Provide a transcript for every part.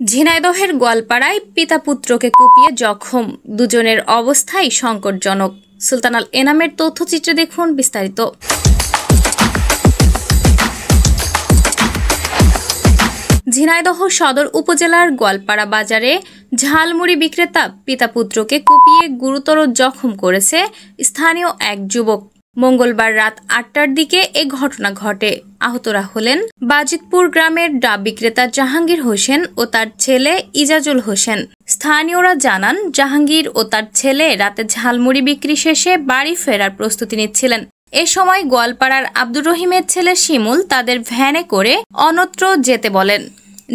ঝিনাইদহের গোয়ালপাড়ায় পিতা পুত্রকে কুপিয়ে জখম, দুজনের অবস্থাই সংকটজনক। সুলতানাল এনামের তথ্যচিত্রে দেখুন বিস্তারিত। ঝিনাইদহ সদর উপজেলার গোয়ালপাড়া বাজারে ঝালমুড়ি বিক্রেতা পিতা পুত্রকে কুপিয়ে গুরুতর জখম করেছে স্থানীয় এক যুবক। মঙ্গলবার রাত ৮টার দিকে এ ঘটনা ঘটে। আহতরা হলেন বাজিতপুর গ্রামের ডাব বিক্রেতা জাহাঙ্গীর হোসেন ও তার ছেলে ইজাজুল হোসেন। স্থানীয়রা জানান, জাহাঙ্গীর ও তার ছেলে রাতে ঝালমুড়ি বিক্রি শেষে বাড়ি ফেরার প্রস্তুতি নিচ্ছিলেন। এ সময় গোয়ালপাড়ার আব্দুর রহিমের ছেলে শিমুল তাদের ভ্যানে করে অন্যত্র যেতে বলেন।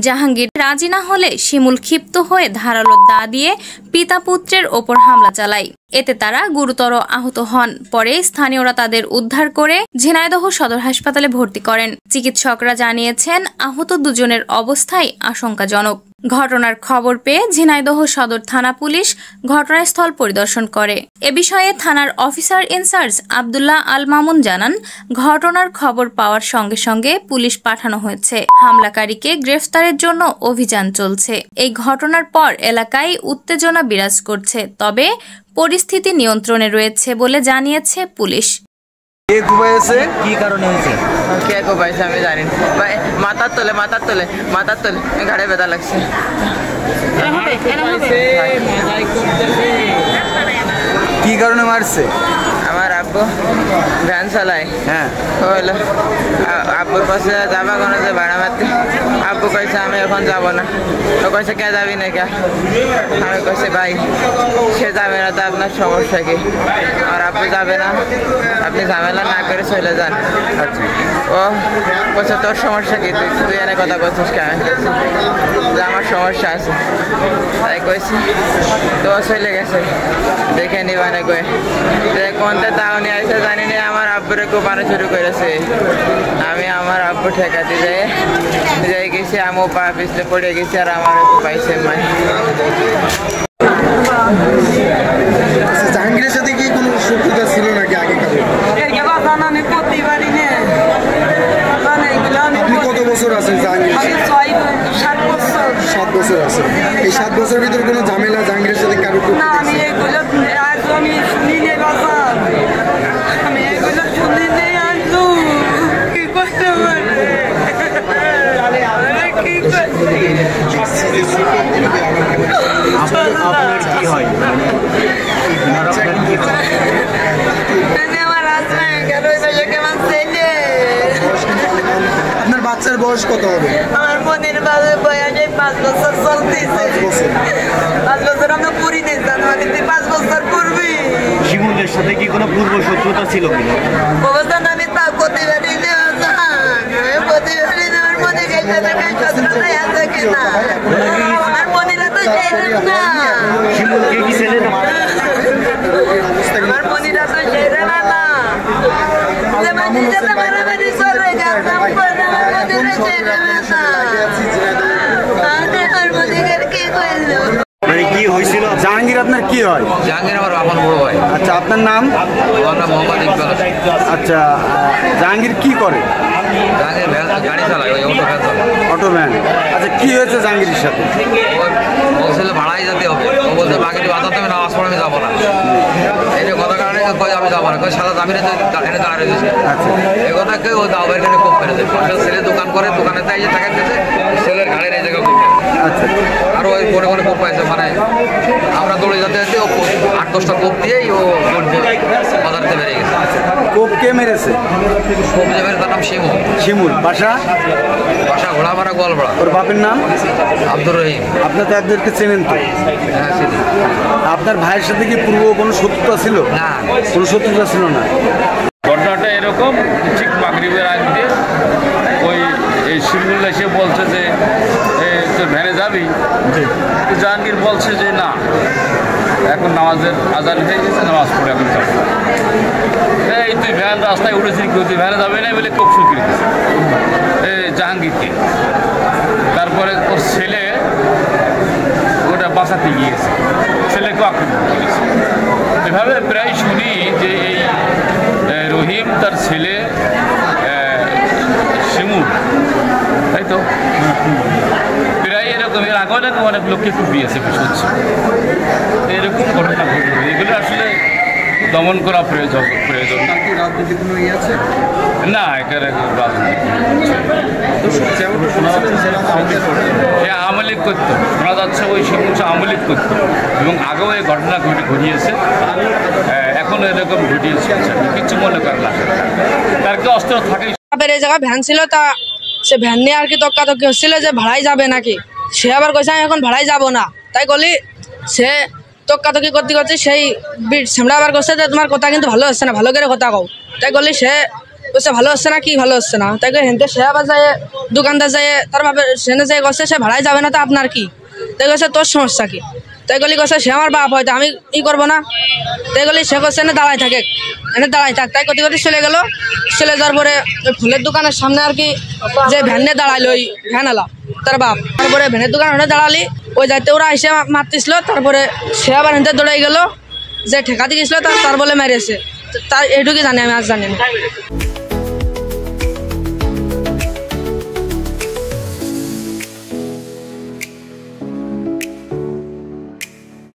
জাহাঙ্গীর রাজি না হলে শিমুল ক্ষিপ্ত হয়ে ধারালো দা দিয়ে পিতা পুত্রের ওপর হামলা চালায়। এতে তারা গুরুতর আহত হন। পরে স্থানীয়রা তাদের উদ্ধার করে ঝিনাইদহ সদর হাসপাতালে ভর্তি করেন। চিকিৎসকরা জানিয়েছেন, আহত দুজনের অবস্থাই আশঙ্কাজনক। ঘটনার খবর পেয়ে ঝিনাইদহ সদর থানা পুলিশ ঘটনাস্থল পরিদর্শন করে। এ বিষয়ে থানার অফিসার ইনচার্জ আব্দুল্লাহ আল মামুন জানান, ঘটনার খবর পাওয়ার সঙ্গে সঙ্গে পুলিশ পাঠানো হয়েছে। হামলাকারীকে গ্রেফতারের জন্য অভিযান চলছে। এই ঘটনার পর এলাকায় উত্তেজনা বিরাজ করছে, তবে পরিস্থিতি নিয়ন্ত্রণে রয়েছে বলে জানিয়েছে পুলিশ। কি কারণে হয়েছে? কে কোপাইছে আমি জানি না। মাথার তোলে ঘাড়ে ব্যথা লাগছে। কি কারণে মারছে? আমার আব্বু ভ্যান চালায়। হ্যাঁ, আব্বুর পাশে যাবা কোনো যে ভাড়া মারতে। আব্বু কইছে আমি এখন যাব না। তো কইছে কে যাবি না কে? আমি কইছি ভাই সে যাবে না তো আপনার সমস্যা কি? আর আব্বু যাবে না, আপনি ঝামেলা না করে চলে যান। আচ্ছা, ও কইছে তোর সমস্যা কি? তুই এনে কথা বলছিস কেন? যে আমার সমস্যা আছে তাই কইছি। তো চলে গেছে, দেখে নিবানে কয়ে কোনটা তাও নিয়ে আসে জানি না। আমার আব্বুরে কোপানো শুরু করেছে। আমি আমার আব্বু ঠেকাতে যাই গেছি, আমিও পা পিছলে পড়ে গেছি আর আমার পাইছে মাই। জাহাঙ্গীরের সাথে কি কোনো শত্রুতা ছিল নাকি আগে? আপনি কত বছর আছেন জাহাঙ্গীর? 7 বছর আছে। এই 7 বছরের ভিতরে কোনো ঝামেলা জাহাঙ্গীরের সাথে কারো? আপনার বাচ্চার বয়স কত হবে? আমার বোনের বয়স 5 বছর চলতেছে। 5 বছর আমরা পুরি নেই, জানুয়ারিতে 5 বছর পূর্বে। শিমুলের সাথে কি কোনো পূর্ব শত্রুতা ছিল কিনা? অবস্থান আমি তা করতে পারি না। আমার মনে গেছে শত্রুতাই আছে কিনা। আমার বোনেরা তো সেরেন না। শিমুলকে কি ছেলে না? আমার বোনেরা তো সেরেন না। মারামারি চলে গেছে। কি হয়েছিল? জাহাঙ্গীর আপনার কি হয়? জাহাঙ্গীর আমার বাবার বড় ভাই। আচ্ছা, আপনার নাম? মোহাম্মদ ইকবাল। আচ্ছা, জাহাঙ্গীর কি করে? জাহাঙ্গীর গাড়ি চালায়, ওই অটো ভ্যান। আচ্ছা, কি হয়েছে জাহাঙ্গীরের সাথে? বলছিল ভাড়াই যেতে হবে। ও বলছে বাকিটি বাঁচাতে হবে, নামাজ পড়ে আমি যাবো না। এই যে কথা কারণে আমি যাবো না, সাদা দামি এনে দাঁড়িয়ে দিয়েছে। আচ্ছা, এই কথা কেউ ও দাও এখানে কোপ মেরে দেয়। ছেলে দোকান করে, দোকানে তাই যে টাকা দিয়েছে, ছেলের ঘাড়ের এই জায়গায় কোপ। আচ্ছা, আরো ওই পরে কোপ পাইছে। মানে আমরা দৌড়ে যেতে যেতে ও 8-10টা কোপ দিয়েই ও বাজারতে বেরিয়ে গেছে। কোপ কে মেরেছে? কোপ যে মেরে তার নাম শিমুল। শিমুল। বাসা ঘোড়াপাড়া, গোয়ালপাড়া। ওর বাপের নাম? আব্দুর রহিম। আপনার তো একদেরকে চেনেন তো? হ্যাঁ, চিনি। আপনার ভাইয়ের সাথে কি পূর্ব কোনো শত্রুতা ছিল? না, কোনো শত্রুতা ছিল না। ঘটনাটা এরকম, ঠিক মাগরিবের আগ দিয়ে ওই শিমুল এসে বলছে যে তোর ভ্যানে যাবি? জাহাঙ্গীর বলছে যে না, এখন নামাজের আজান হয়ে গেছে, নামাজ পড়ে এখন যাবো। এই তুই ভ্যান রাস্তায় উঠেছিস, কেউ তুই ভ্যানে যাবে না বলে কোপ শুরু করে দিয়েছে জাহাঙ্গীরকে। তারপরে ওর ছেলে ওটা বাঁচাতে গিয়েছে, ছেলেকেও আক্রমণ করেছে। এভাবে প্রায় শুনি যে এই রহিম তার ছেলে শিমুল, তাই তো প্রায় এরকম এর আগেও এরকম অনেক লোককে কুপিয়েছে হচ্ছে এরকম ঘটনা ঘটবে এগুলো আসলে দমন করা প্রয়োজন রাজনীতি কোনো ইয়ে আছে না এখানে রাজনীতি সে আওয়ামী লীগ করত শোনা যাচ্ছে ওই শিমুল আওয়ামী লীগ করত এবং আগেও এই ঘটনা ঘটিয়েছে এখন এরকম ঘটিয়েছে কিছু মনে করেন না তার কি অস্ত্র থাকে এই জায়গায় ভ্যান ছিল তা সে ভ্যান নিয়ে আর কি তক্কাতক্কি হচ্ছিল যে ভাড়াই যাবে নাকি সে আবার কইছে আমি এখন ভাড়াই যাব না তাই বলি সে তক্কাতক্কি করতে করতে সেই সেমরা আবার করছে যে তোমার কথা কিন্তু ভালো হচ্ছে না ভালো করে কথা কও তাই বলি সে বলছে ভালো হচ্ছে না কি ভালো হচ্ছে না তাই হেনতে সে আবার যায় দোকানদার যায় তার ভাবে সেনে যায় করছে সে ভাড়াই যাবে না তো আপনার কি তাই কইছে তোর সমস্যা কি তাই গলি কছে সে আমার বাপ হয়তো আমি ই করবো না তাই গলি সে করছে এনে দাঁড়াই থাকে এনে দাঁড়াই থাক তাই কতি চলে গেল চলে যাওয়ার পরে ওই ফুলের দোকানের সামনে আর কি যে ভ্যান নিয়ে দাঁড়াইলো ওই ভ্যান আলা তার বাপ তারপরে ভ্যানের দোকান ওখানে দাঁড়ালি ওই যাইতে ওরা এসে মারতেছিল তারপরে সে আবার হেনতে দৌড়াই গেল যে ঠেকাতে গেছিল তার বলে মেরেছে তার এইটুকুই জানি আমি আজ জানি না